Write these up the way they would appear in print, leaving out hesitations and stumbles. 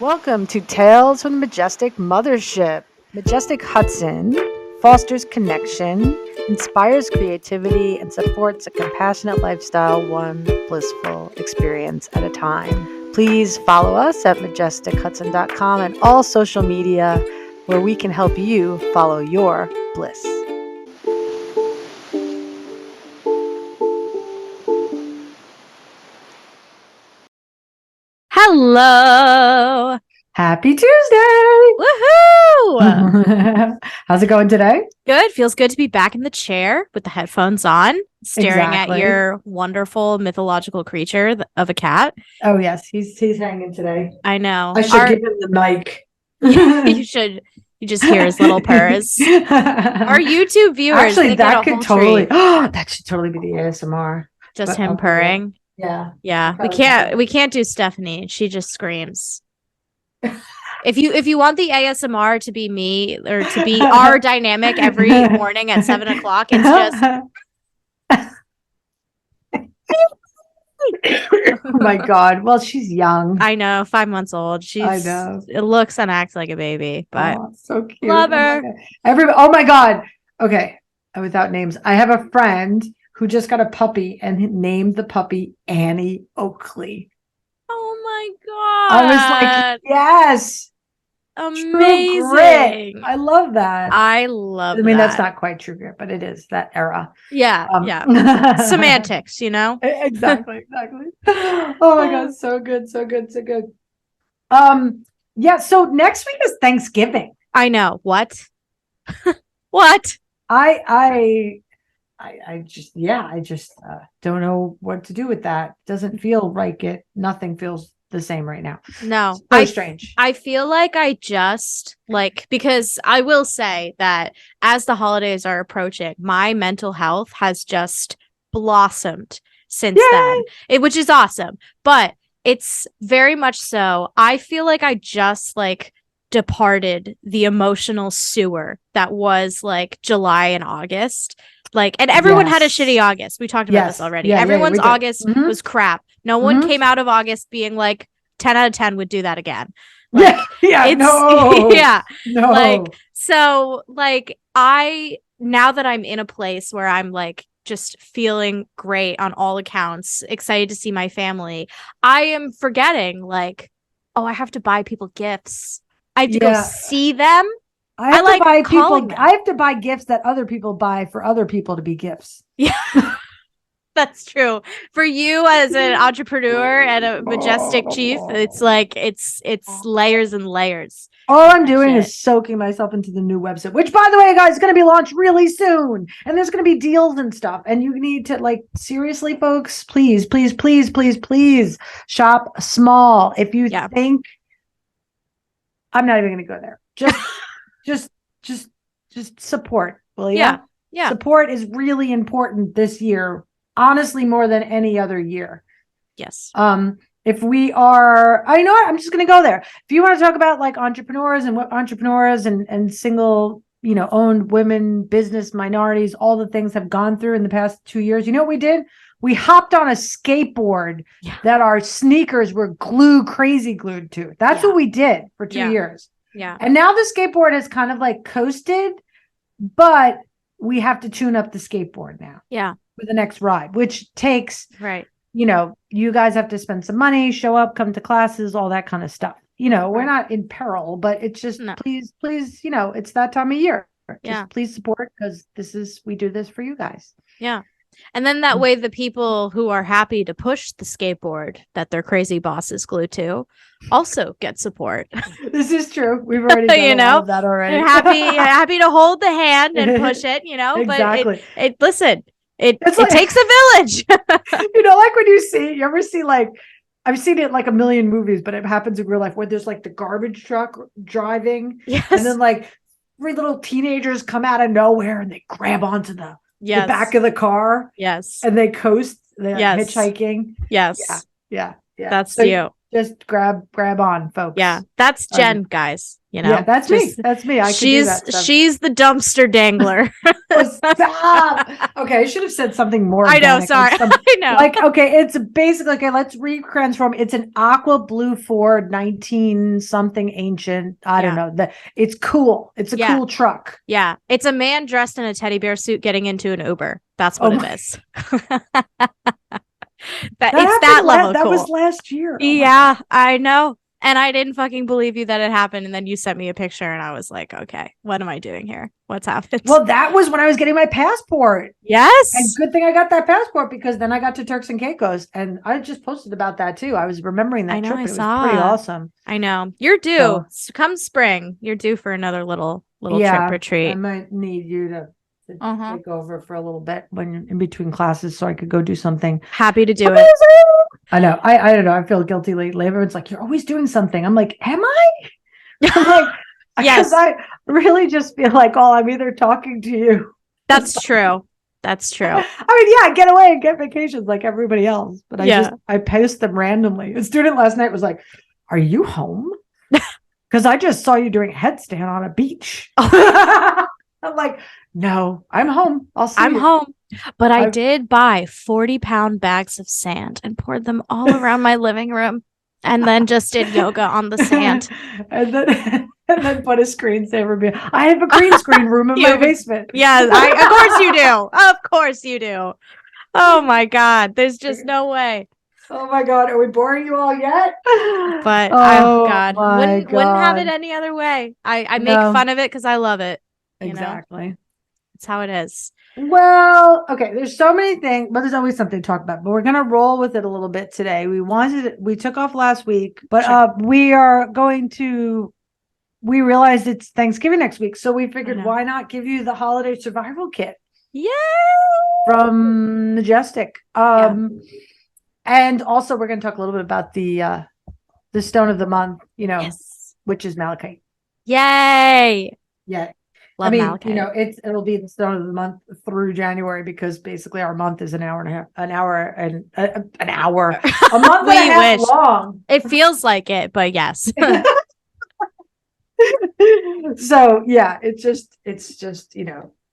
Welcome to Tales from the Majestic Mothership. Majestic Hudson fosters connection, inspires creativity, and supports a compassionate lifestyle, one blissful experience at a time. Please follow us at majestichudson.com and all social media where we can help you follow your bliss. Hello. Happy Tuesday! Woohoo! How's it going today? Good. Feels good to be back in the chair with the headphones on, staring Exactly. at your wonderful mythological creature of a cat. Oh, yes. He's hanging today. I know. I should give him the mic. You should. You just hear his little purrs. Our YouTube viewers, actually, that could totally. treat. That should totally be the ASMR. Just him purring. Yeah. Yeah. We can't do Stephanie. She just screams. If you want the ASMR to be me or to be our dynamic every morning at 7:00, it's just. Oh my God. Well, she's young. I know, 5 months old. It looks and acts like a baby, but so cute. Love her. Oh my God. Okay. Without names, I have a friend who just got a puppy and named the puppy Annie Oakley. Oh my God. I was like, yes. Amazing. True grit. I love that. I love mean, that. that's not quite true grit, but it is that era. Yeah. Yeah. Semantics, you know? Exactly. Oh my God. So good. Yeah. So next week is Thanksgiving. I know. What? What? I just don't know what to do with that. Doesn't feel like it. Nothing feels the same right now. No. So strange. I feel like because I will say that as the holidays are approaching, my mental health has just blossomed since then, which is awesome. But it's very much so. I feel like I just departed the emotional sewer that was July and August. And everyone had a shitty August. We talked about this already. Everyone's August was crap. No one came out of August being 10 out of 10 would do that again. No. Now that I'm in a place where I'm just feeling great on all accounts, excited to see my family, I am forgetting I have to buy people gifts. I have to go see them. I have to buy gifts that other people buy for other people to be gifts. Yeah, that's true. For you as an entrepreneur and a majestic chief, it's layers and layers. All I'm doing is soaking myself into the new website, which, by the way, guys, is going to be launched really soon. And there's going to be deals and stuff. And you need to seriously, folks, please shop small. If you think, I'm not even going to go there. Just support, will you? Yeah. Support is really important this year, honestly, more than any other year. Yes. If we are, you know what? I'm just going to go there. If you want to talk about entrepreneurs and what entrepreneurs and single, owned women, business minorities, all the things have gone through in the past 2 years, you know what we did? We hopped on a skateboard that our sneakers were crazy glued to. That's what we did for 2 years. Yeah. And now the skateboard is kind of coasted, but we have to tune up the skateboard now. Yeah. For the next ride, which takes, right. You guys have to spend some money, show up, come to classes, all that kind of stuff. We're not in peril, but it's just, please, it's that time of year. Just please support, because we do this for you guys. Yeah. And then that way, the people who are happy to push the skateboard that their crazy boss is glued to also get support. This is true. We've already done all of that already. happy to hold the hand and push it, Exactly. But listen, it takes a village. When you ever see I've seen it a million movies, but it happens in real life where there's the garbage truck driving. Yes. And then 3 little teenagers come out of nowhere and they grab onto the back of the car. Yes. And they coast. They're hitchhiking. Yes. Yeah. That's you. just grab on, folks. Yeah, that's Jen, guys. You know, yeah, that's me. That's me. I could do that stuff. She's the dumpster dangler. Oh, stop. Okay, I should have said something more. I know. Sorry, I know. Like, okay, it's basically okay. Let's transform. It's an aqua blue Ford 19 something ancient. I don't know. It's cool. It's a cool truck. Yeah, it's a man dressed in a teddy bear suit getting into an Uber. That's what it is. It's that level. That was last year. Yeah, I know. And I didn't fucking believe you that it happened. And then you sent me a picture and I was like, okay, what am I doing here? What's happened? Well, that was when I was getting my passport. Yes. And good thing I got that passport because then I got to Turks and Caicos. And I just posted about that too. I was remembering that trip. It was pretty awesome. I know. You're due. Come spring. You're due for another little trip retreat. I might need you to take over for a little bit when you're in between classes so I could go do something. Happy to do it. I know. I don't know. I feel guilty lately. Everyone's like, you're always doing something. I'm like, am I? I'm like, yes. Because I really just feel like, I'm either talking to you. That's true. That's true. I mean, I get away and get vacations like everybody else, but I post them randomly. A student last night was like, are you home? Because I just saw you doing a headstand on a beach. I'm like, no, I'm home. I'm home. But I did buy 40-pound bags of sand and poured them all around my living room and then just did yoga on the sand. and then put a screensaver. I have a green screen room in my basement. Yeah, of course you do. Of course you do. Oh my God. There's just no way. Oh my God. Are we boring you all yet? But God. Wouldn't have it any other way. I make fun of it because I love it. Exactly. It's how it is. Well, okay, there's so many things, but there's always something to talk about. But we're gonna roll with it a little bit today. We took off last week, but we realized it's Thanksgiving next week. So we figured why not give you the holiday survival kit? Yay! From Majestic. And also we're gonna talk a little bit about the stone of the month, which is Malachite. Yay! Yeah. Love Malachite. It'll be the stone of the month through January because basically our month is an hour and a half, a month and a half long. It feels like it, but yes. So yeah, it's just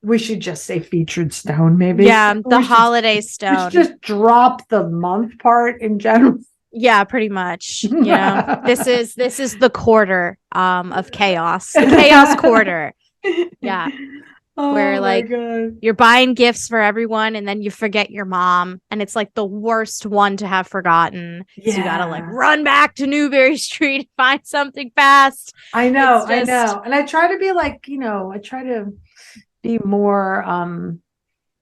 we should just say featured stone, maybe. Yeah, the holiday stone. We should just drop the month part in general. Yeah, pretty much. This is the quarter of chaos. The chaos quarter. Yeah. Where you're buying gifts for everyone and then you forget your mom and it's like the worst one to have forgotten. Yeah. So you gotta run back to Newberry Street and find something fast. I know. And I try to be I try to be more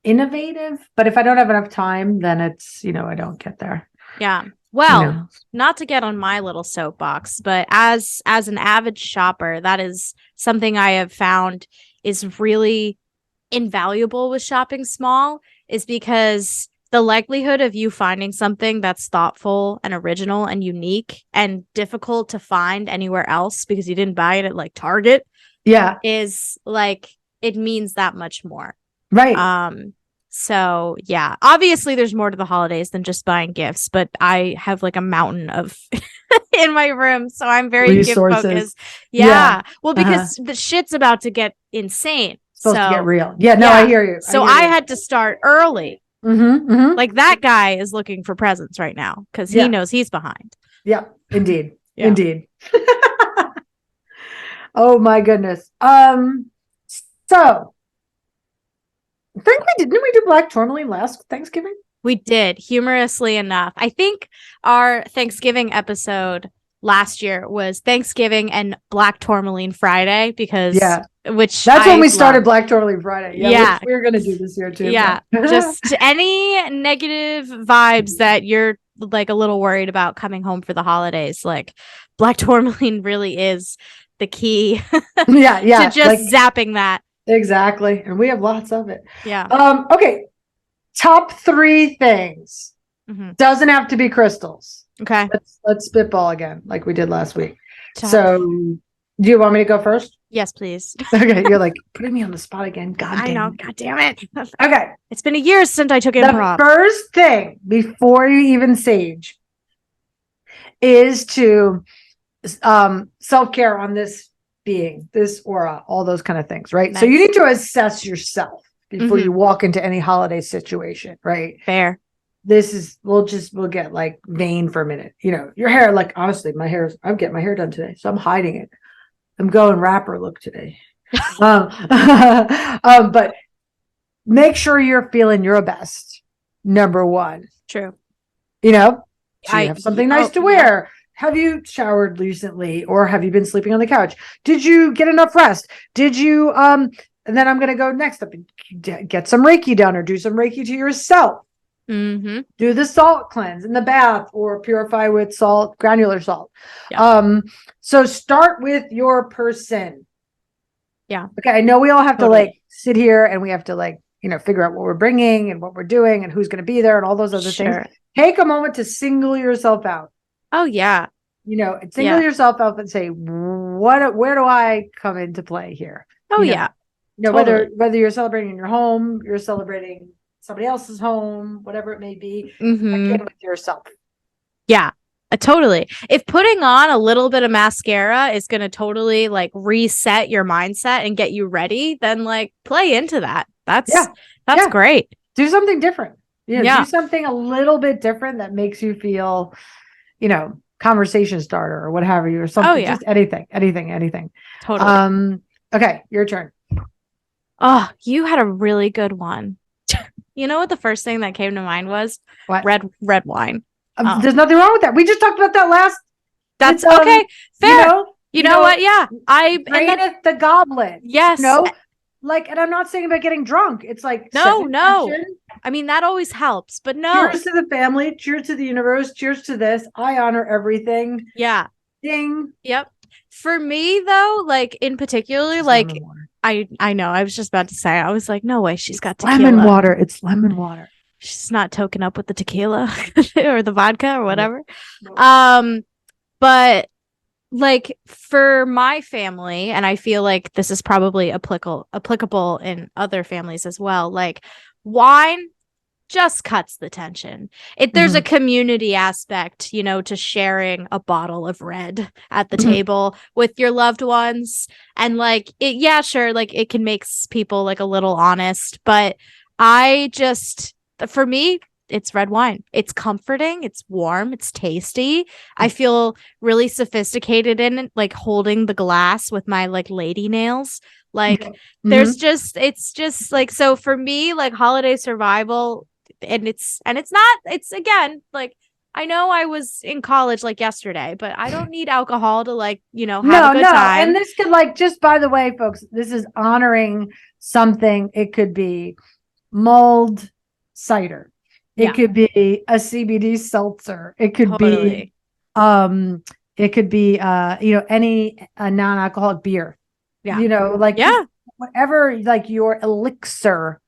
innovative, but if I don't have enough time, then it's I don't get there. Yeah. Well, not to get on my little soapbox, but as an avid shopper, that is something I have found is really invaluable with shopping small, is because the likelihood of you finding something that's thoughtful and original and unique and difficult to find anywhere else because you didn't buy it at Target, is it means that much more. Right. So yeah, obviously there's more to the holidays than just buying gifts, but I have a mountain of in my room. So I'm very gift focused. Yeah. Well, because the shit's about to get insane. Supposed to get real. Yeah, no, I hear you. I had to start early. Mm-hmm. That guy is looking for presents right now because he knows he's behind. Yeah, indeed. Yeah. Indeed. Oh my goodness. So I think didn't we do black tourmaline last Thanksgiving? We did, humorously enough. I think our Thanksgiving episode last year was Thanksgiving and Black Tourmaline Friday because that's when we started Black Tourmaline Friday. Yeah. We're going to do this year too. Yeah. Just any negative vibes that you're a little worried about coming home for the holidays. Black Tourmaline really is the key to just zapping that. Exactly. And we have lots of it. Yeah. Okay. Top 3 things. Doesn't have to be crystals. Okay. Let's spitball again like we did last week. So do you want me to go first? Yes, please. Okay. You're putting me on the spot again. God damn. I know. God damn it. Okay. It's been a year since I took improv. The first thing before you even sage is to self-care on this being, this aura, all those kind of things, right? Nice. So you need to assess yourself before you walk into any holiday situation, right? Fair. This is, we'll get like vain for a minute. You know, your hair, like, honestly, I'm getting my hair done today, so I'm hiding it. I'm going rapper look today. But make sure you're feeling your best. Number one. True. You know, do you have something nice to wear? Have you showered recently, or have you been sleeping on the couch? Did you get enough rest? Did you, and then I'm going to go next up and get some Reiki done, or do some Reiki to yourself. Mm-hmm. Do the salt cleanse in the bath, or purify with salt, granular salt. Yeah. So start with your person. Yeah. Okay. I know we all have to like sit here and we have to like, you know, figure out what we're bringing and what we're doing and who's going to be there and all those other things. Take a moment to single yourself out. Oh yeah. You know, single yourself out and say, where do I come into play here? Oh, you know, yeah. You know, whether you're celebrating in your home, you're celebrating somebody else's home, whatever it may be, check in with yourself. Yeah, totally. If putting on a little bit of mascara is going to totally like reset your mindset and get you ready, then like play into that. That's great. Do something different. Do something a little bit different that makes you feel, you know, conversation starter or what have you, or something. Oh, yeah. Just anything. Totally. Okay, your turn. Oh, you had a really good one. You know what the first thing that came to mind was? What? Red wine. There's nothing wrong with that. We just talked about that last. That's okay. Fair. You know what? Yeah. Draineth the goblet. Yes. No. Like, and I'm not saying about getting drunk. It's like, no. I mean, that always helps, but no. Cheers to the family. Cheers to the universe. Cheers to this. I honor everything. Yeah. Ding. Yep. For me, though, like in particular, like I know. I was just about to say. I was like, no way. She's got tequila. Lemon water. It's lemon water. She's not token up with the tequila or the vodka or whatever. No. But like for my family, and I feel like this is probably applicable in other families as well, like wine just cuts the tension. There's a community aspect, you know, to sharing a bottle of red at the table with your loved ones. And like it, yeah, sure, like it can make people like a little honest, but for me, it's red wine. It's comforting. It's warm. It's tasty. I feel really sophisticated in it, like holding the glass with my like lady nails. Like it's just like, so for me, like holiday survival, and it's again, like, I know I was in college like yesterday, but I don't need alcohol to like, you know, have a good time. And this could like, just by the way, folks, this is honoring something. It could be mulled cider. It could be a CBD seltzer. It could be you know, any non-alcoholic beer. Yeah. You know, like whatever, like your elixir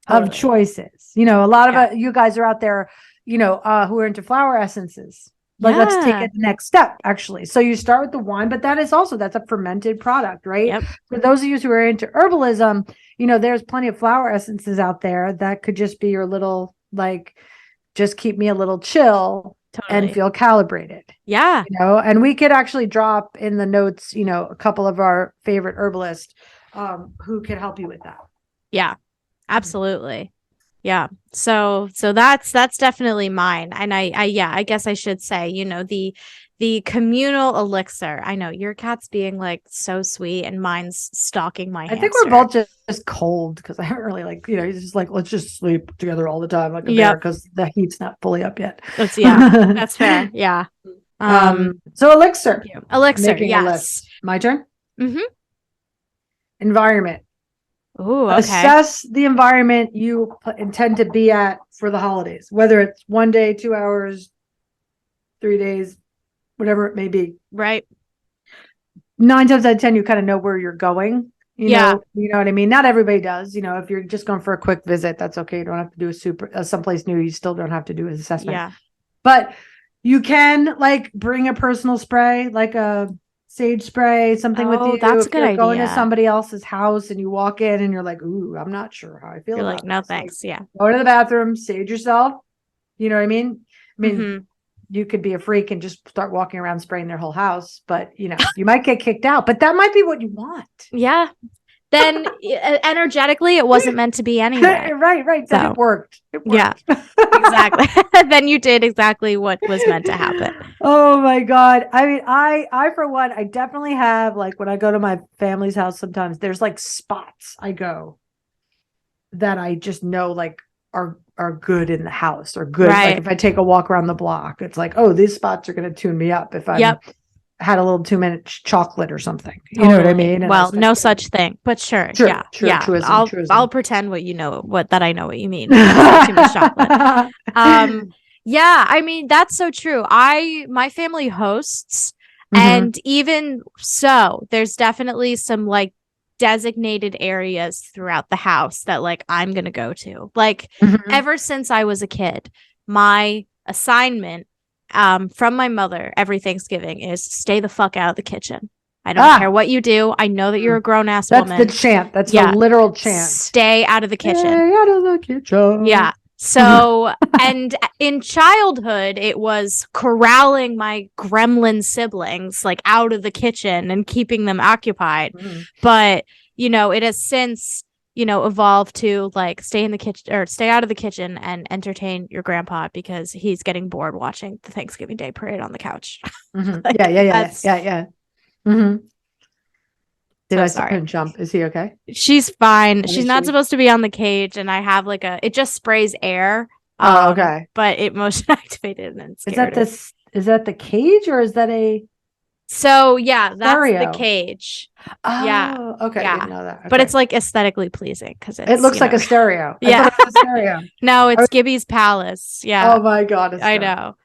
of choices. You know, a lot of you guys are out there, you know, who are into flower essences. Like, let's take it the next step, actually. So you start with the wine, but that's a fermented product, right? Yep. For those of you who are into herbalism, you know, there's plenty of flower essences out there that could just be your little, like, just keep me a little chill and feel calibrated. Yeah. You know, and we could actually drop in the notes, you know, a couple of our favorite herbalists who can help you with that. Yeah, absolutely. Yeah. So that's definitely mine. And I guess I should say, you know, the communal elixir. I know your cat's being like so sweet and mine's stalking my hamster. I think we're both just cold because I haven't really, like, you know, he's just like, let's just sleep together all the time like a bear because the heat's not fully up yet. That's fair. Yeah. So elixir. Yes. My turn. Environment. Ooh, okay. Assess the environment you intend to be at for the holidays, whether it's 1 day, 2 hours, 3 days, whatever it may be. Right. 9 times out of 10, you kind of know where you're going. You know what I mean? Not everybody does. You know, if you're just going for a quick visit, that's okay. You don't have to do someplace new. You still don't have to do an assessment. Yeah. But you can like bring a personal spray, like a sage spray, something with you. That's a good idea. Going to somebody else's house and you walk in and you're like, ooh, I'm not sure how I feel. You're about like, no, this. thanks. Like, go to the bathroom, sage yourself. You know what I mean? you could be a freak and just start walking around spraying their whole house, but you might get kicked out, but that might be what you want. Yeah. Then energetically, it wasn't meant to be anyway. Right. Then it worked. Yeah, exactly. Then you did exactly what was meant to happen. Oh my God. I mean, I for one, I definitely have, like, when I go to my family's house, sometimes there's like spots I go that I just know like are good in the house or good. Right. Like if I take a walk around the block, it's like, oh, these spots are going to tune me up if I had a little too much chocolate or something. You know what I mean? And well, no such thing, but sure. Yeah. Truism. I'll pretend that I know what you mean. Too much chocolate. Yeah, I mean, that's so true. My family hosts, and even so, there's definitely some like designated areas throughout the house that like I'm gonna go to. Like ever since I was a kid, my assignment from my mother every Thanksgiving is stay the fuck out of the kitchen. I don't care what you do. I know that you're a grown-ass woman. That's the chant. That's the literal chant. Stay out of the kitchen. Stay out of the kitchen. Yeah. So, and in childhood, it was corralling my gremlin siblings like out of the kitchen and keeping them occupied. But, it has since, evolved to like stay in the kitchen or stay out of the kitchen and entertain your grandpa because he's getting bored watching the Thanksgiving Day parade on the couch. Like, yeah. Did I start him jump? Is he okay? She's fine. She's not supposed to be on the cage, and I have like it just sprays air. Okay. But it motion activated and scared her. Is that the cage or is that a? So yeah, that's stereo? The cage. Oh, yeah. Okay. Yeah. I didn't know that. Okay. But it's like aesthetically pleasing because it looks like a stereo. Yeah. I thought it was a stereo. No, it's Gibby's Palace. Yeah. Oh my God. I know.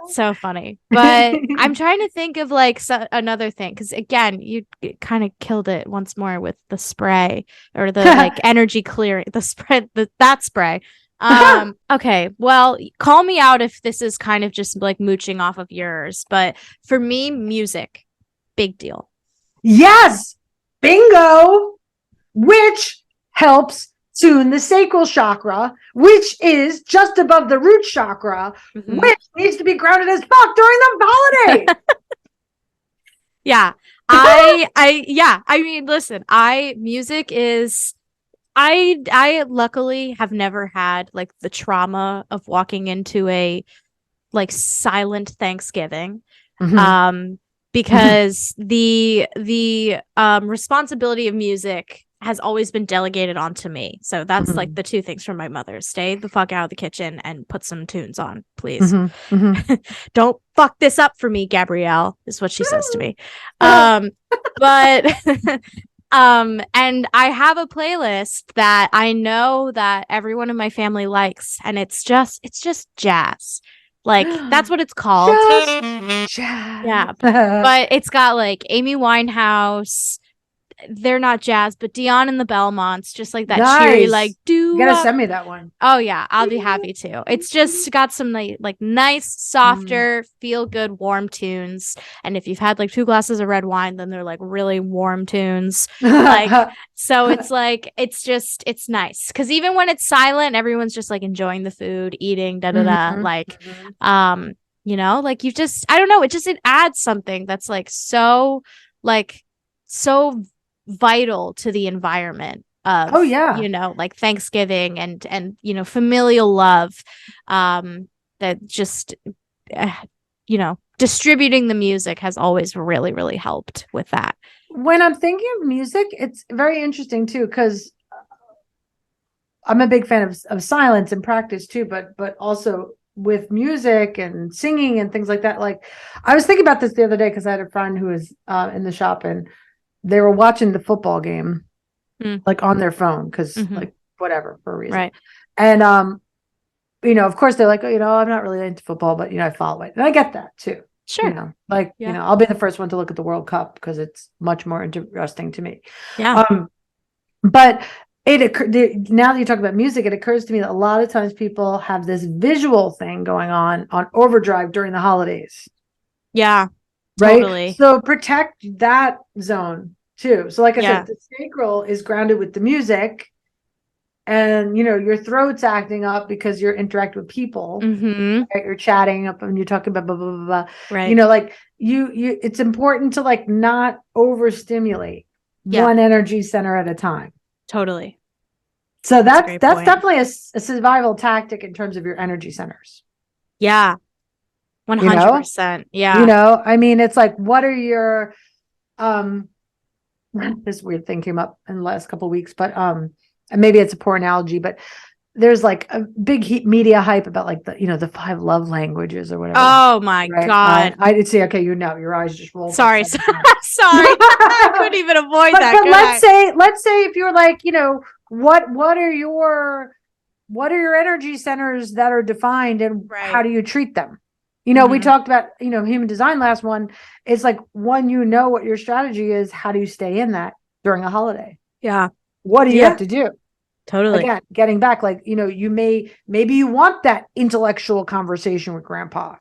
So funny. But I'm trying to think of like another thing because again, you kind of killed it once more with the spray or the like energy clearing, the spray, that spray. Okay, well, call me out if this is kind of just like mooching off of yours, but for me, music, big deal. Yes, bingo, which helps tune the sacral chakra, which is just above the root chakra, which needs to be grounded as fuck during the holiday. Yeah, I mean, listen, music is. I luckily have never had like the trauma of walking into a like silent Thanksgiving. Because the responsibility of music has always been delegated onto me. So that's like the two things from my mother. Stay the fuck out of the kitchen and put some tunes on, please. Don't fuck this up for me, Gabrielle, is what she says to me. But and I have a playlist that I know that everyone in my family likes, and it's just jazz. Like that's what it's called. Jazz. Yeah. But it's got like Amy Winehouse. They're not jazz, but Dion and the Belmonts, just like that cheery, like you gotta send me that one. Oh yeah, I'll be happy to. It's just got some like nice, softer, feel good, warm tunes. And if you've had like 2 glasses of red wine, then they're like really warm tunes. Like so, it's like it's nice because even when it's silent, everyone's just like enjoying the food, eating, like like you just I don't know, it adds something that's like so vital to the environment of like Thanksgiving and familial love, that just distributing the music has always really, really helped with that. When I'm thinking of music, it's very interesting too because I'm a big fan of silence and practice too, but also with music and singing and things like that. Like I was thinking about this the other day because I had a friend who was in the shop and they were watching the football game like on their phone because like whatever for a reason. Right. And of course they're like, I'm not really into football, but I follow it. And I get that too. Sure. I'll be the first one to look at the World Cup because it's much more interesting to me. Yeah. But now that you talk about music, it occurs to me that a lot of times people have this visual thing going on overdrive during the holidays. Yeah. Right. Totally. So protect that zone too. So like I said, the sacral is grounded with the music and your throat's acting up because you're interacting with people, Mm-hmm. right? You're chatting up and you're talking about blah blah blah blah. Right. Like you it's important to like not overstimulate Yeah. one energy center at a time. Totally. So That's a great that's point. definitely a survival tactic in terms of your energy centers. Yeah. 100%. Yeah. I mean, it's like, what are your this weird thing came up in the last couple of weeks, but and maybe it's a poor analogy, but there's like a big media hype about like the 5 love languages or whatever. Oh my right? God. I did see. Okay, your eyes just rolled. Sorry. Sorry. I couldn't even avoid that. But let's say if you're like, what are your energy centers that are defined, and how do you treat them? We talked about, human design last one. It's like, when what your strategy is, how do you stay in that during a holiday? Yeah. What do you have to do? Totally. Again, getting back, like, maybe you want that intellectual conversation with grandpa.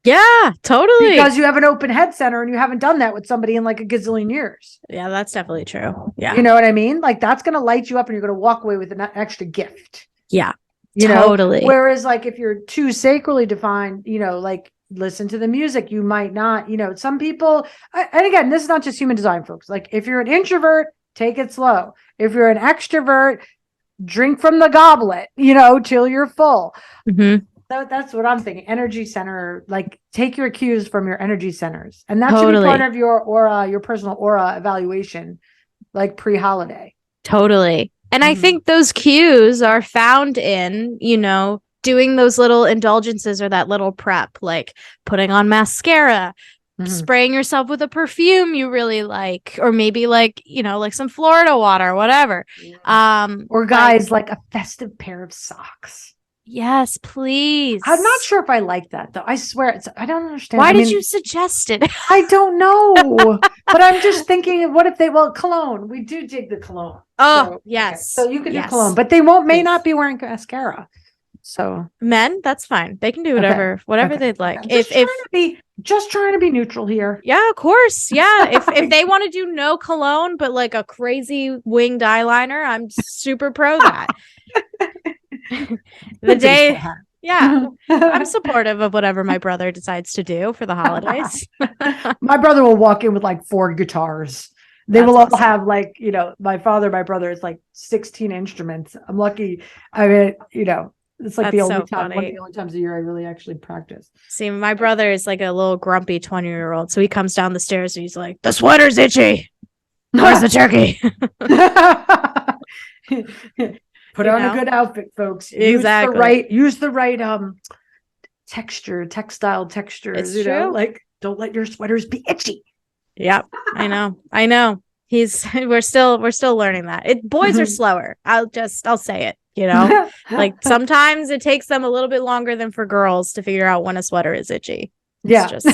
Yeah, totally. Because you have an open head center and you haven't done that with somebody in like a gazillion years. Yeah, that's definitely true. Yeah. You know what I mean? Like, that's going to light you up and you're going to walk away with an extra gift. Yeah. Totally. Whereas like if you're too sacrally defined, like, listen to the music, you might not, some people, and again, this is not just human design, folks. Like, if you're an introvert, take it slow. If you're an extrovert, drink from the goblet, till you're full. Mm-hmm. So that's what I'm thinking. Energy center, like, take your cues from your energy centers. And that should be part of your aura, your personal aura evaluation, like pre-holiday. Totally. And I think those cues are found in, doing those little indulgences or that little prep, like putting on mascara, spraying yourself with a perfume you really like, or maybe like, like some Florida water, whatever. Or guys, like a festive pair of socks. Yes, please. I'm not sure if I like that, though. I swear, I don't understand. Why did you suggest it? I don't know. But I'm just thinking, what if cologne? We do dig the cologne. Oh, yes. Okay. So you can do cologne, but they may not be wearing mascara. So men, that's fine. They can do whatever they'd like. Just trying to be neutral here. Yeah, of course. Yeah. if they want to do no cologne, but like a crazy winged eyeliner, I'm super pro that. I'm supportive of whatever my brother decides to do for the holidays. My brother will walk in with like 4 guitars. They will all have like, my brother is like 16 instruments. I'm lucky. I mean, it's like one of the only times a year I really actually practice. See, my brother is like a little grumpy 20-year-old. So he comes down the stairs and he's like, the sweater's itchy. Where's the turkey? Put on a good outfit, folks. Exactly. Use the right textile textures. It's true. Like, don't let your sweaters be itchy. Yep, I know. We're still learning that. Boys are slower. I'll say it. Like, sometimes it takes them a little bit longer than for girls to figure out when a sweater is itchy. It's just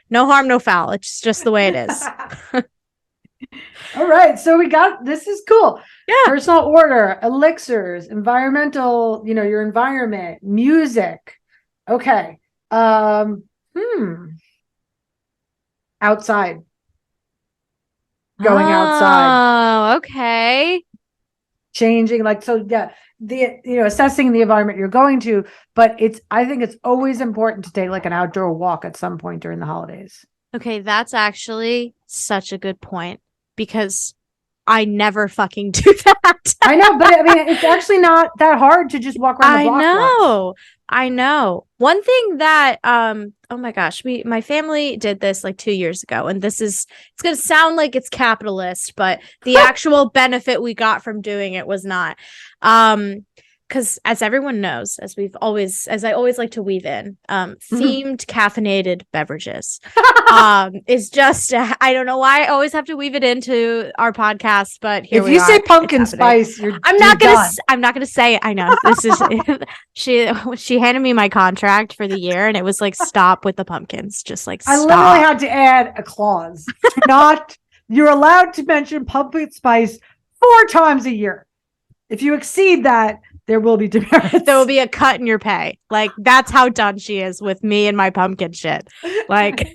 no harm, no foul. It's just the way it is. All right, so this is cool. Yeah. Personal order, elixirs, environmental, your environment, music. Okay. Outside. Going outside. Oh, okay. Changing, like, so yeah, assessing the environment you're going to, but I think it's always important to take like an outdoor walk at some point during the holidays. Okay, that's actually such a good point, because I never fucking do that. I know, but I mean, it's actually not that hard to just walk around the block. I know. One thing that, oh my gosh, my family did this like 2 years ago, and it's going to sound like it's capitalist, but the actual benefit we got from doing it was not. Because as everyone knows, as I always like to weave in, themed caffeinated beverages is just, I don't know why I always have to weave it into our podcast, but here we are. If you say pumpkin spice, I'm not gonna say it. I know this is she handed me my contract for the year, and it was like, stop with the pumpkins, just like stop. I literally had to add a clause. You're allowed to mention pumpkin spice 4 times a year. If you exceed that, there will be demerits. There will be a cut in your pay. Like, that's how done she is with me and my pumpkin shit. Like,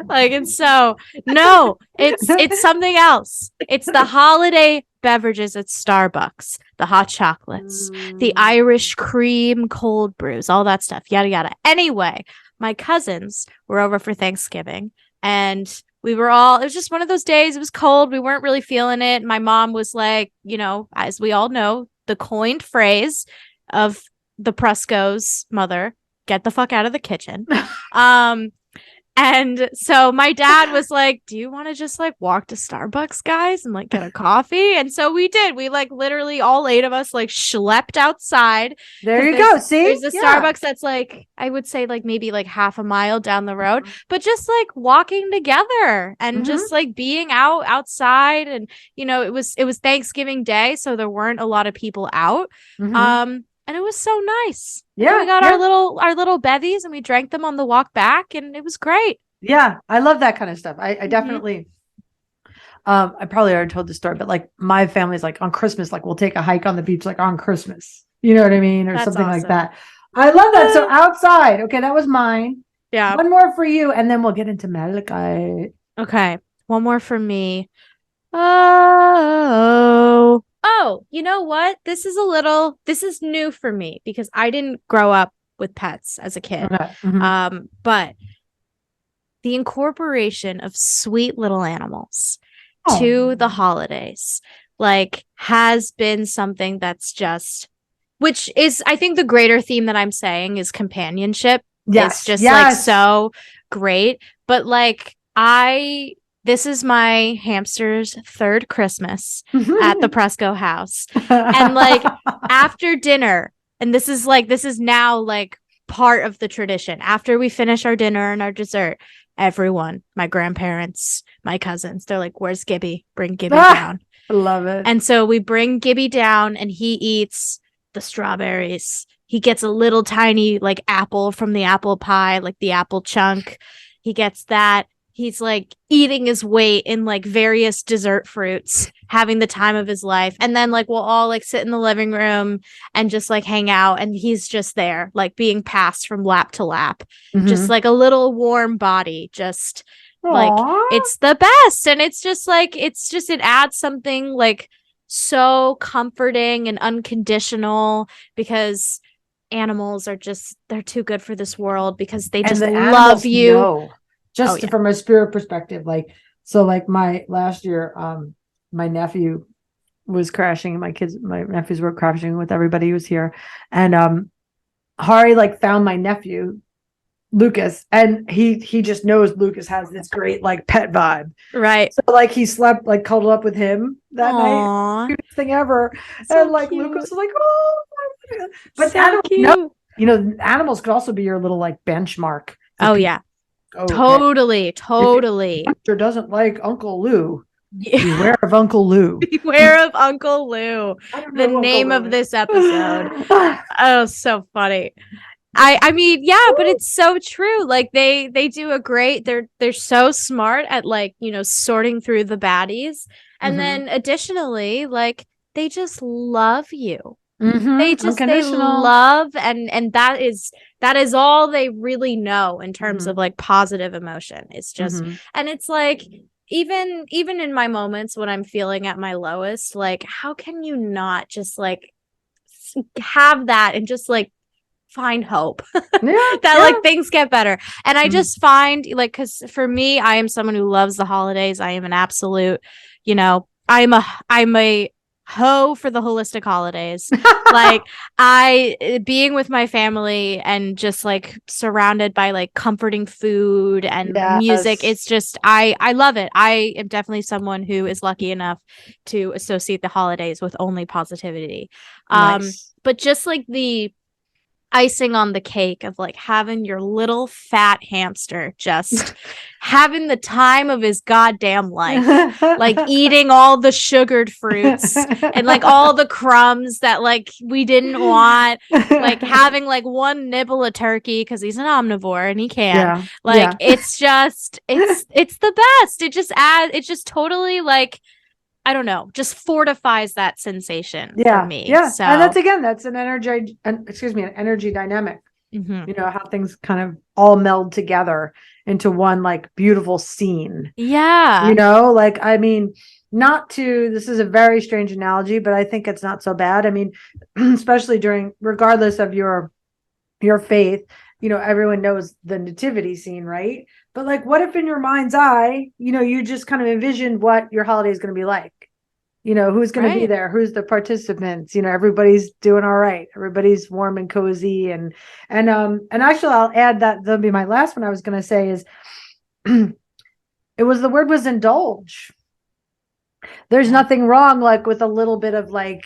Like, and so no, it's something else. It's the holiday beverages at Starbucks, the hot chocolates, the Irish cream cold brews, all that stuff, yada yada. Anyway, my cousins were over for Thanksgiving, and we were all, it was just one of those days. It was cold. We weren't really feeling it. My mom was like, you know, as we all know, the coined phrase of the Presco's mother, get the fuck out of the kitchen. And so my dad was like, do you want to just like walk to Starbucks, guys, and like get a coffee? And so we did. We like literally all 8 of us like schlepped outside. There you go. See, there's a Starbucks that's like, I would say like maybe like half a mile down the road, but just like walking together and just like being outside. And, you know, it was Thanksgiving Day, so there weren't a lot of people out. And it was so nice. Yeah. We got our little bevies and we drank them on the walk back, and it was great. Yeah. I love that kind of stuff. I definitely, I probably already told the story, but like my family's like on Christmas, like we'll take a hike on the beach, like on Christmas, you know what I mean? Or that's something awesome. Like that. I love that. So outside. Okay. That was mine. Yeah. One more for you. And then we'll get into Malachite. Okay. One more for me. Oh, you know what? This is new for me because I didn't grow up with pets as a kid. Okay. But the incorporation of sweet little animals to the holidays, like, has been something that's just, which is, I think the greater theme that I'm saying is companionship. Yes. It's just like so great. But like, this is my hamster's 3rd Christmas at the Presco house. And like after dinner, and this is now like part of the tradition. After we finish our dinner and our dessert, everyone, my grandparents, my cousins, they're like, where's Gibby? Bring Gibby down. I love it. And so we bring Gibby down and he eats the strawberries. He gets a little tiny like apple from the apple pie, like the apple chunk. He gets that. He's like eating his weight in like various dessert fruits, having the time of his life. And then like we'll all like sit in the living room and just like hang out. And he's just there, like being passed from lap to lap, just like a little warm body, just like it's the best. And it's just like, it adds something like so comforting and unconditional, because animals are just, they're too good for this world because they just love you. Know. Just from a spirit perspective, like, so like my last year, my nephew was crashing. My nephews were crashing with everybody who was here. And Hari like found my nephew, Lucas, and he just knows Lucas has this great like pet vibe. Right. So like he slept, like cuddled up with him that night. Cutest thing ever. So and like cute. Lucas was like, oh, but so animals, cute. You know, animals could also be your little like benchmark. Oh, yeah. Oh, totally. If doesn't like Uncle Lou. Beware of Uncle Lou. Beware of Uncle Lou. The name of this episode. Oh, so funny. I mean, yeah, but it's so true. Like they do a great. They're so smart at like, you know, sorting through the baddies, and then additionally, like they just love you. They love, and that is all they really know in terms of like positive emotion. It's just and it's like even in my moments when I'm feeling at my lowest, like how can you not just like have that and just like find hope like things get better. And I just find like, because for me, I am someone who loves the holidays. I am an absolute, you know, I'm a ho for the holistic holidays. Like being with my family and just like surrounded by like comforting food and music, it's just I love it. I am definitely someone who is lucky enough to associate the holidays with only positivity. But just like the icing on the cake of like having your little fat hamster just having the time of his goddamn life, like eating all the sugared fruits and like all the crumbs that like we didn't want, like having like one nibble of turkey because he's an omnivore and he can it's just it's the best. It just totally like, I don't know, just fortifies that sensation for me. Yeah. So, and that's an energy dynamic. Mhm. How things kind of all meld together into one like beautiful scene. Yeah. Like, I mean, this is a very strange analogy, but I think it's not so bad. I mean, especially regardless of your faith, everyone knows the nativity scene, right? But like, what if in your mind's eye, you just kind of envisioned what your holiday is going to be like? Who's going to be there? Who's the participants? Everybody's doing all right. Everybody's warm and cozy. And actually I'll add that that'll be my last one I was going to say is the word was indulge. There's nothing wrong like with a little bit of like,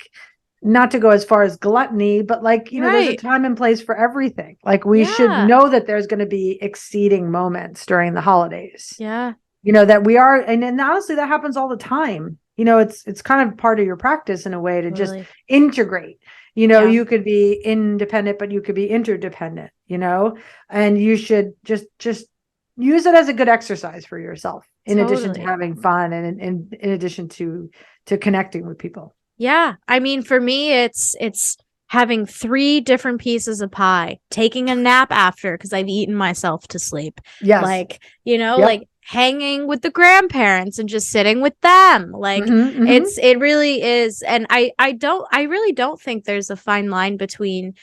not to go as far as gluttony, but like, there's a time and place for everything. Like we should know that there's going to be exceeding moments during the holidays. Yeah. That we are, and honestly, that happens all the time. It's kind of part of your practice in a way to just integrate. You could be independent, but you could be interdependent, and you should just use it as a good exercise for yourself in addition to having fun and in addition to connecting with people. Yeah. I mean, for me, it's having 3 different pieces of pie, taking a nap after because I've eaten myself to sleep. Yes. Like, like hanging with the grandparents and just sitting with them. Like it really is. And I really don't think there's a fine line between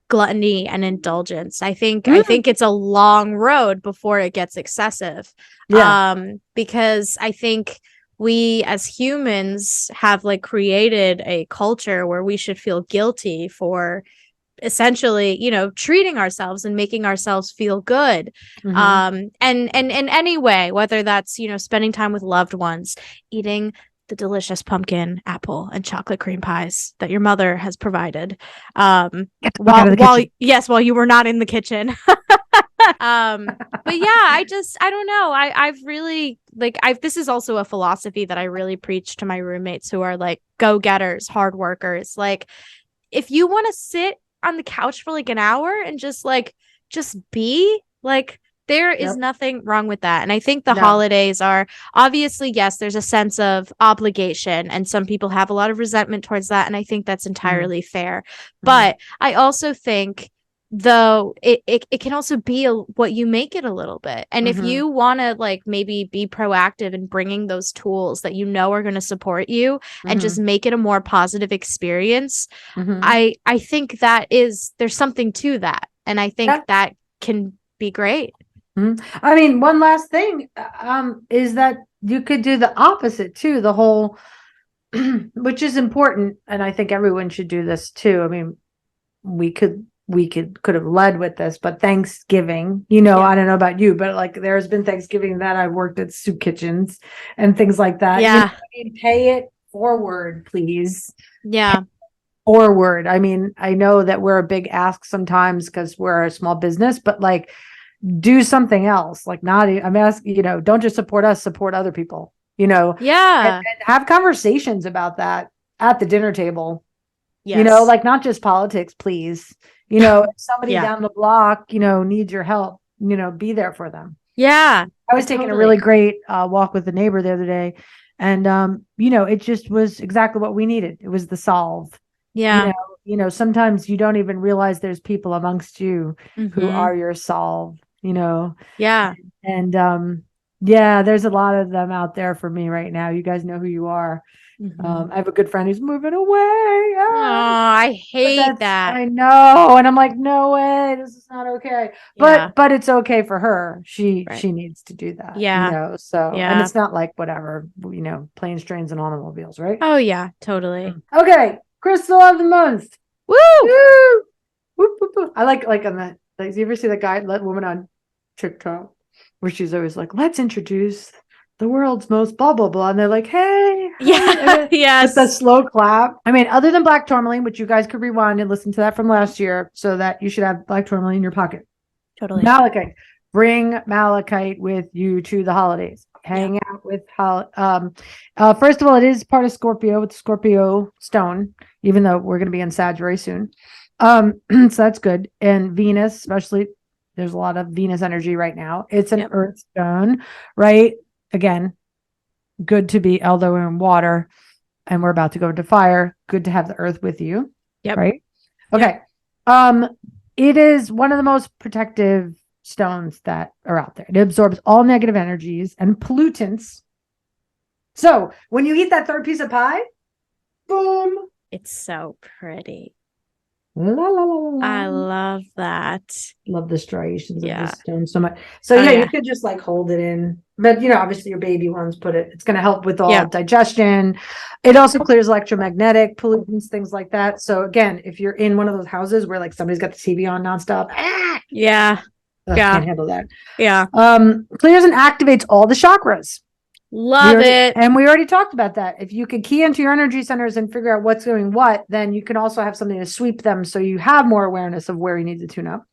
gluttony and indulgence. I think it's a long road before it gets excessive. Because I think we as humans have like created a culture where we should feel guilty for essentially, treating ourselves and making ourselves feel good. And in any way, whether that's, spending time with loved ones, eating the delicious pumpkin, apple, and chocolate cream pies that your mother has provided. While you were not in the kitchen. But yeah, I don't know. I've really this is also a philosophy that I really preach to my roommates who are like go-getters, hard workers. Like, if you want to sit on the couch for like an hour and just be like, there is nothing wrong with that. And I think the holidays are obviously, yes, there's a sense of obligation and some people have a lot of resentment towards that. And I think that's entirely fair. But I also think though it can also be what you make it a little bit. And if you want to like maybe be proactive in bringing those tools that are going to support you and just make it a more positive experience, I think there's something to that. And I think that can be great. I mean, one last thing is that you could do the opposite too, the whole which is important, and I think everyone should do this too. I mean, we could have led with this, but Thanksgiving, I don't know about you, but like there's been Thanksgiving that I've worked at soup kitchens and things like that. Pay it forward, please. Forward. I mean, I know that we're a big ask sometimes because we're a small business, but like do something else. Like I'm asking, don't just support us, support other people, and have conversations about that at the dinner table. Like not just politics, please. If somebody down the block, needs your help, be there for them. I was taking a really great walk with a neighbor the other day, and it just was exactly what we needed. It was the solve. Sometimes you don't even realize there's people amongst you who are your solve. And there's a lot of them out there for me right now. You guys know who you are. I have a good friend who's moving away. I hate that. I know. And I'm like, no way, this is not okay. But it's okay for her. She needs to do that. And it's not like whatever, planes, trains, and automobiles, right? Oh yeah, totally. Okay. Crystal of the month. Woo! Woo! Whoop, whoop, whoop. I like on that. Like, you ever see that woman on TikTok where she's always like, let's introduce the world's most blah blah blah, and they're like, hey, yes, the slow clap. I mean, other than black tourmaline, which you guys could rewind and listen to that from last year, so that you should have black tourmaline in your pocket. Totally. Malachite. Bring Malachite with you to the holidays. Hang out with first of all, it is part of Scorpio. It's Scorpio stone, even though we're going to be in Sag very soon. So that's good. And Venus, especially, there's a lot of Venus energy right now. It's an earth stone, right? Again, good to be, although we're in water and we're about to go into fire, good to have the earth with you. Right? Okay. It is one of the most protective stones that are out there. It absorbs all negative energies and pollutants. So when you eat that third piece of pie, boom. It's so pretty. La, la, la, la, I la. love that. Love the striations of Yeah. this stone so much. So Oh, yeah, you yeah. could just like hold it in, but you know, obviously your baby ones put it. It's going to help with all Yeah. digestion. It also clears electromagnetic pollutants, things like that. So again, if you're in one of those houses where like somebody's got the TV on nonstop, Yeah. Yeah. can't handle that. Yeah. Clears and activates all the chakras. Love it. And we already talked about that. If you could key into your energy centers and figure out what's doing what, then you can also have something to sweep them so you have more awareness of where you need to tune up.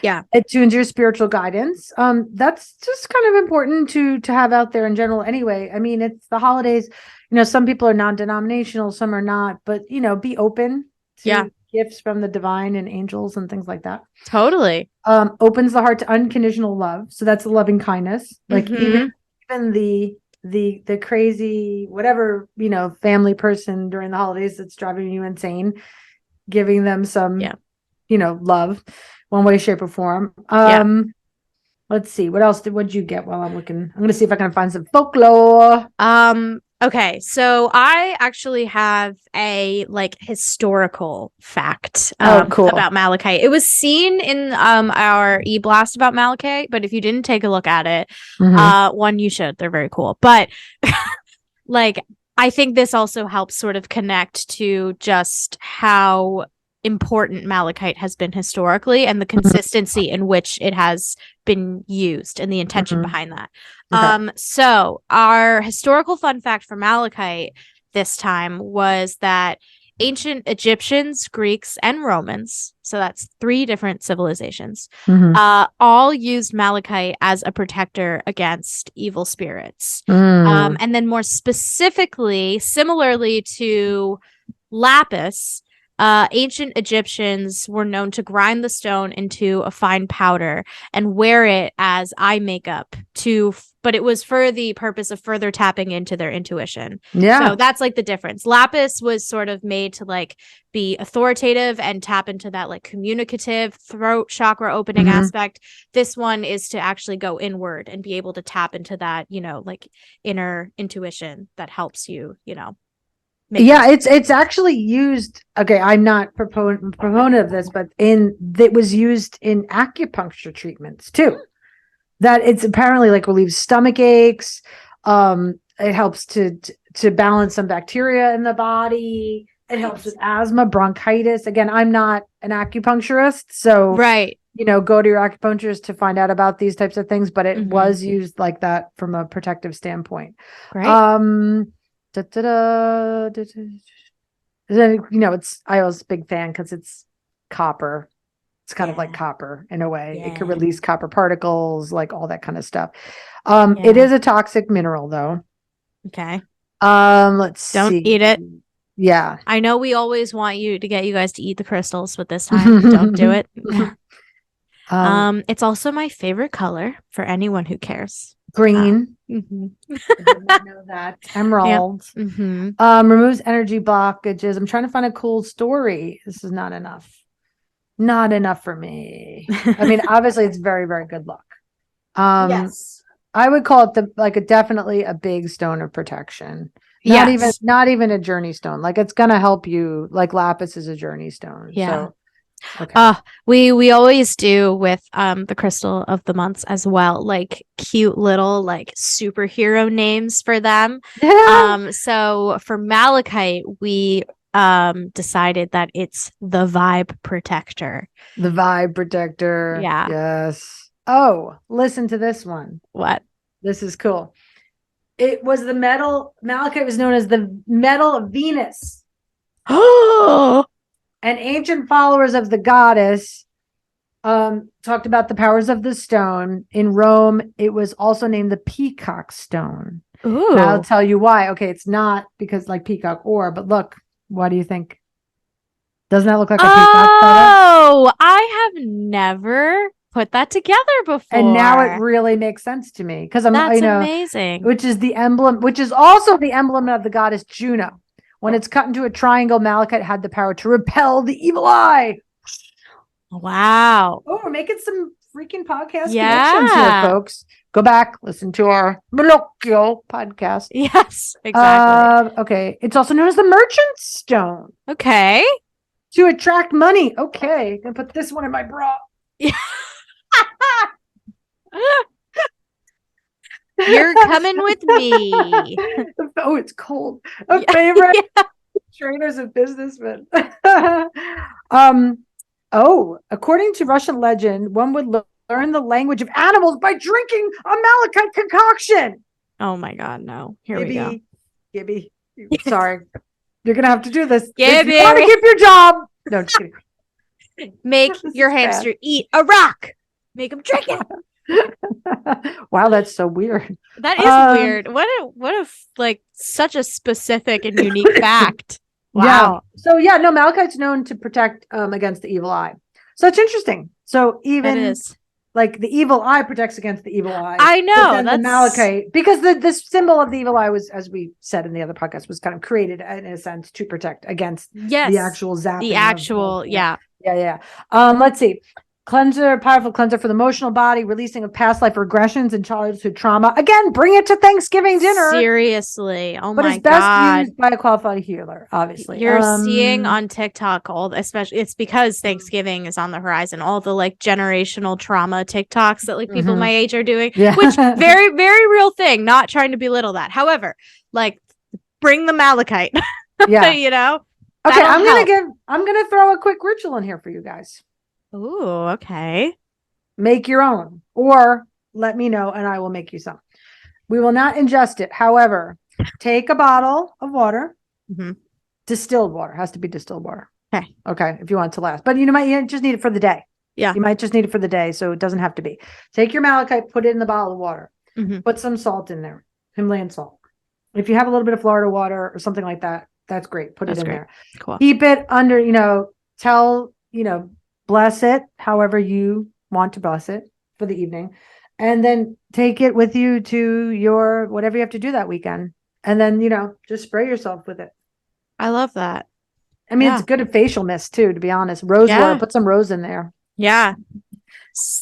Yeah. It tunes your spiritual guidance. That's just kind of important to have out there in general anyway. I mean, it's the holidays. You know, some people are non-denominational, some are not, but you know, be open to gifts from the divine and angels and things like that. Totally. Opens the heart to unconditional love. So that's loving kindness. Like even the crazy whatever, you know, family person during the holidays that's driving you insane, giving them some you know, love one way, shape, or form. Let's see, what'd you get while I'm looking? I'm gonna see if I can find some folklore. Okay, so I actually have a like historical fact cool. about Malachite. It was seen in our e-blast about Malachite, but if you didn't take a look at it, one, you should. They're very cool. But like I think this also helps sort of connect to just how important Malachite has been historically and the consistency in which it has been used and the intention behind that. Okay. So our historical fun fact for Malachite this time was that ancient Egyptians, Greeks, and Romans, so that's 3 different civilizations, all used Malachite as a protector against evil spirits. And then more specifically, similarly to lapis, ancient Egyptians were known to grind the stone into a fine powder and wear it as eye makeup but it was for the purpose of further tapping into their intuition. Yeah. So that's like the difference. Lapis was sort of made to like be authoritative and tap into that like communicative throat chakra opening aspect. This one is to actually go inward and be able to tap into that, you know, like inner intuition that helps you, you know. It's actually used. Okay, I'm not proponent of this, but it was used in acupuncture treatments too. That it's apparently like relieves stomach aches. It helps to balance some bacteria in the body. It helps with asthma, bronchitis. Again, I'm not an acupuncturist, so you know, go to your acupuncturist to find out about these types of things. But it was used like that from a protective standpoint. Great. You know, I was a big fan because it's copper. It's kind of like copper in a way. It can release copper particles, like all that kind of stuff. It is a toxic mineral though. Okay. Let's see. Don't eat it. Yeah. I know we always want you to get you guys to eat the crystals, but this time don't do it. It's also my favorite color for anyone who cares. Green. I did not know that. Emerald. Removes energy blockages. I'm trying to find a cool story. This is not enough. Not enough for me. I mean, obviously it's very, very good luck. Yes. I would call it definitely a big stone of protection. Not even a journey stone. Like it's gonna help you. Like lapis is a journey stone. Yeah. So, okay. We always do with the crystal of the months as well, like cute little like superhero names for them. So for Malachite, we decided that it's the vibe protector. The vibe protector. Yeah. Yes. Oh, listen to this one. What? This is cool. It was the metal. Malachite was known as the metal of Venus. Oh. And ancient followers of the goddess talked about the powers of the stone. In Rome, it was also named the peacock stone. Ooh. And I'll tell you why. Okay, it's not because like peacock ore, but look, what do you think? Doesn't that look like a peacock? Oh, I have never put that together before. And now it really makes sense to me because that's amazing. Which is the emblem, which is also the emblem of the goddess Juno. When it's cut into a triangle, malachite had the power to repel the evil eye. Wow. Oh, we're making some freaking podcast connections here, Yeah. folks. Go back, listen to our Malachite podcast. Yes, exactly. Okay. It's also known as the merchant stone Okay. to attract money. Okay. Gonna put this one in my bra. You're coming with me. Oh, it's cold. A favorite trainers and businessmen. According to Russian legend, one would learn the language of animals by drinking a malachite concoction. Oh my God, no. Here we go. Gibby. Sorry. You're going to have to do this. Gibby. If you want to keep your job. No, just kidding. Make your hamster eat a rock. Make him drink it. Wow, that's so weird. That is weird. What a like such a specific and unique fact. Wow. Yeah. So malachite's known to protect against the evil eye. So it's interesting. So even like the evil eye protects against the evil eye. I know that's the malachite, because the symbol of the evil eye was, as we said in the other podcast, was kind of created in a sense to protect against the actual zapping. The actual, yeah. Let's see. Powerful cleanser for the emotional body, releasing of past life regressions and childhood trauma. Again, bring it to Thanksgiving dinner. Seriously. Oh my God. But it's best used by a qualified healer, obviously. You're seeing on TikTok especially it's because Thanksgiving is on the horizon, all the like generational trauma TikToks that like people my age are doing, which very, very real thing, not trying to belittle that. However, like bring the malachite. Yeah. You know? Okay, I'm gonna throw a quick ritual in here for you guys. Ooh, okay. Make your own, or let me know and I will make you some. We will not ingest it. However, take a bottle of water, distilled water, has to be distilled water. Okay. If you want it to last, but you might just need it for the day. Yeah. You might just need it for the day. So it doesn't have to be. Take your malachite, put it in the bottle of water, put some salt in there, Himalayan salt. If you have a little bit of Florida water or something like that, that's great. Put it in there. Cool. Keep it under, bless it however you want to bless it for the evening, and then take it with you to your whatever you have to do that weekend, and then just spray yourself with it. I love that. I mean, it's good at facial mist too, to be honest. Rose water, put some rose in there. Yeah,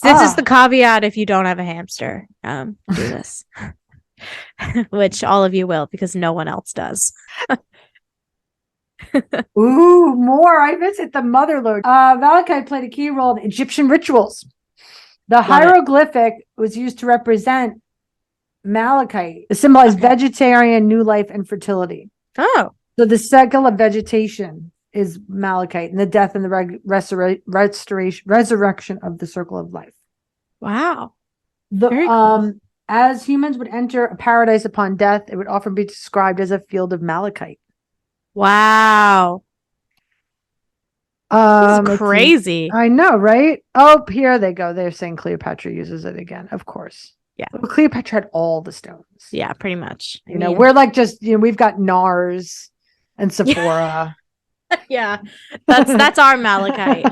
this is the caveat if you don't have a hamster. Do this. Which all of you will, because no one else does. Ooh, more. I visit the mother lode. Malachite played a key role in Egyptian rituals. The hieroglyphic was used to represent malachite. It symbolized vegetarian, new life, and fertility. Oh. So the cycle of vegetation is malachite, and the death and the resurrection of the circle of life. Wow. Very cool. As humans would enter a paradise upon death, it would often be described as a field of malachite. Wow. That's crazy. I know, right? Oh, here they go. They're saying Cleopatra uses it again. Of course. Yeah. Well, Cleopatra had all the stones. Yeah, pretty much. We're like just, we've got NARS and Sephora. Yeah. That's our malachite.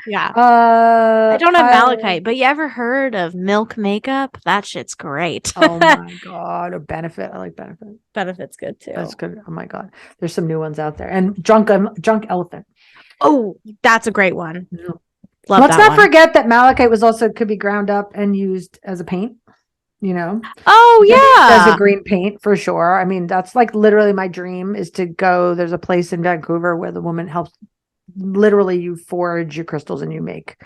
Yeah. I don't have malachite, but you ever heard of milk makeup? That shit's great. Oh my God. A Benefit. I like Benefit. Benefit's good too. That's good. Oh my God. There's some new ones out there. And junk elephant. Oh, that's a great one. Yeah. Let's not forget that malachite could be ground up and used as a paint. Oh yeah, as a green paint for sure. I mean, that's like literally my dream is to go. There's a place in Vancouver where the woman helps literally you forage your crystals and you make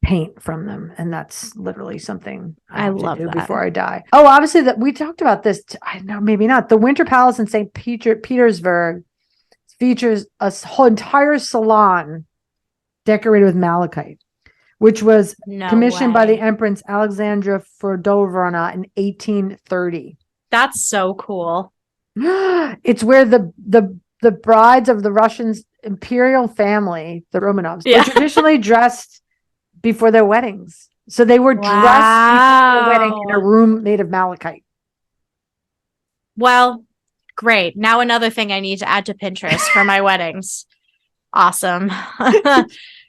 paint from them, and that's literally something I love to do before I die. Oh, obviously that we talked about this. I know, maybe not. The Winter Palace in St. Petersburg features a whole entire salon decorated with malachite, which was commissioned by the Empress Alexandra Fedorovna in 1830. That's so cool. It's where the brides of the Russian imperial family, the Romanovs, were traditionally dressed before their weddings. So they were dressed before their wedding in a room made of malachite. Well, great. Now another thing I need to add to Pinterest for my weddings. Awesome.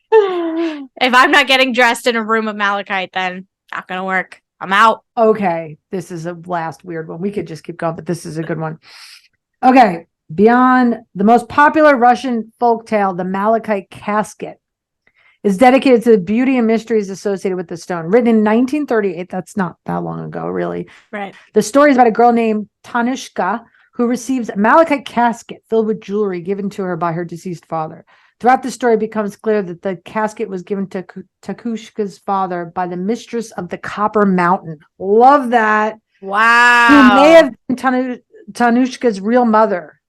If I'm not getting dressed in a room of malachite, then not gonna work. I'm out. Okay, this is a last weird one. We could just keep going, but this is a good one. Okay, Beyond the most popular Russian folktale, the Malachite casket is dedicated to the beauty and mysteries associated with the stone. Written in 1938, that's not that long ago, really. Right. The story is about a girl named Tanushka who receives a malachite casket filled with jewelry given to her by her deceased father. Throughout the story, it becomes clear that the casket was given to Takushka's father by the mistress of the Copper Mountain. Love that. Wow. Who may have been Tanushka's real mother.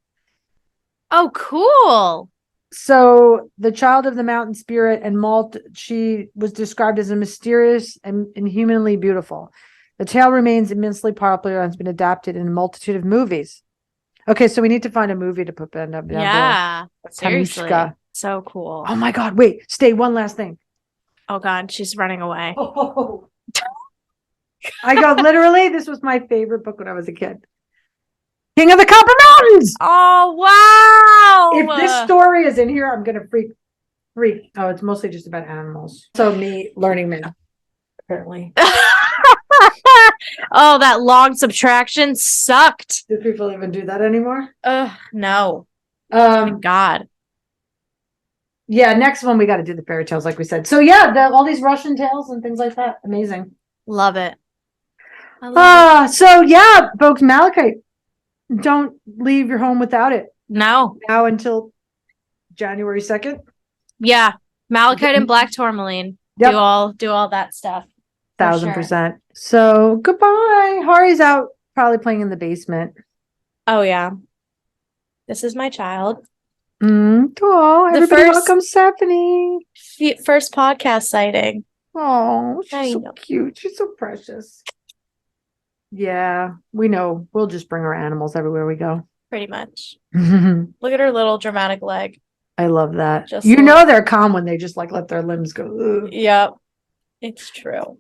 Oh, cool. So the child of the mountain spirit and Malt, she was described as a mysterious and inhumanly beautiful. The tale remains immensely popular and has been adapted in a multitude of movies. Okay, so we need to find a movie to put Ben up. Yeah, seriously. Tanushka. So cool. Oh my God, wait, stay, one last thing. Oh God, she's running away. Oh. I go, literally, this was my favorite book when I was a kid. King of the Copper Mountains! Oh, wow! If this story is in here, I'm going to freak. Oh, it's mostly just about animals. So me learning math, apparently. Oh, that long subtraction sucked. Do people even do that anymore? No. Thank God. Yeah, next one we got to do the fairy tales, like we said. So yeah, all these Russian tales and things like that. Amazing. Love it. So yeah, folks, Malachite. Don't leave your home without it. No. Now until January 2nd. Yeah. Malachite and black tourmaline. Yep. Do all that stuff. 1,000%. So goodbye. Hari's out probably playing in the basement. Oh yeah. This is my child. Oh, everybody welcome Stephanie. First podcast sighting. Oh, she's so cute. She's so precious. Yeah, we know. We'll just bring our animals everywhere we go. Pretty much. Look at her little dramatic leg. I love that. You know they're calm when they just like let their limbs go. Ugh. Yep. It's true.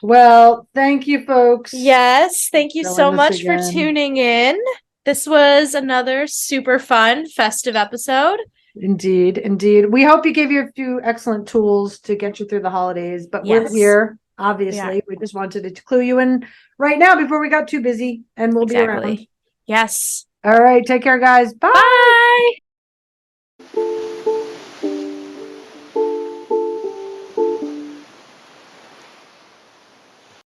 Well, thank you, folks. Yes, thank you so much for tuning in. This was another super fun, festive episode. Indeed. We hope you gave you a few excellent tools to get you through the holidays, but we're here, obviously. We just wanted to clue you in right now before we got too busy, and we'll be around. Yes. All right. Take care, guys. Bye. Bye.